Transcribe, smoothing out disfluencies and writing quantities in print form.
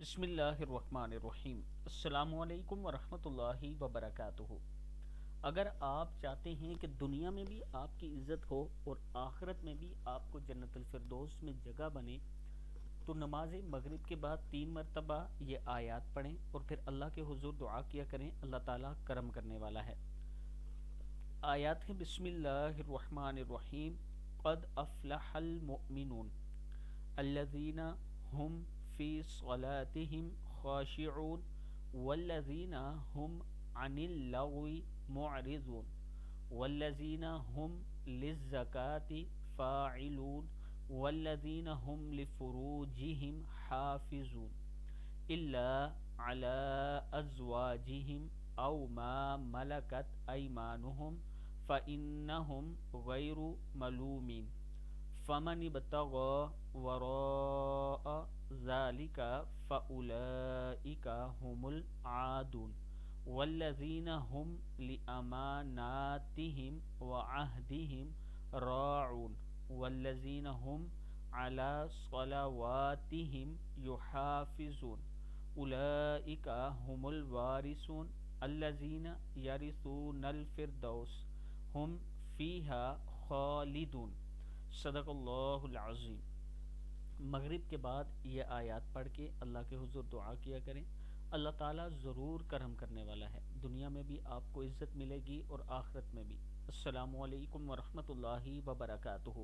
بسم اللہ الرحمن الرحیم۔ السلام علیکم ورحمۃ اللہ وبرکاتہ۔ اگر آپ چاہتے ہیں کہ دنیا میں بھی آپ کی عزت ہو اور آخرت میں بھی آپ کو جنت الفردوس میں جگہ بنے تو نماز مغرب کے بعد 3 مرتبہ یہ آیات پڑھیں اور پھر اللہ کے حضور دعا کیا کریں، اللہ تعالیٰ کرم کرنے والا ہے۔ آیات ہیں بسم اللہ الرحمن الرحیم۔ قد افلح المؤمنون الذین هم فی صلاتهم خاشعون والذین هم عن اللغو معرضون والذین هم للزکاة فاعلون والذین هم لفروجهم حافظون الا على ازواجهم او ما ملکت ایمانهم فإنهم غیر ملومین فمن ابتغى وراء ذلك فأولئك هم العادون والذين هم لأماناتهم وعهدهم راعون والذين هم على صلواتهم يحافظون أولئك هم الوارثون الذين يرثون الفردوس هم فيها خالدون۔ صدق اللہ العظیم۔ مغرب کے بعد یہ آیات پڑھ کے اللہ کے حضور دعا کیا کریں، اللہ تعالیٰ ضرور کرم کرنے والا ہے، دنیا میں بھی آپ کو عزت ملے گی اور آخرت میں بھی۔ السلام علیکم ورحمۃ اللہ وبرکاتہ۔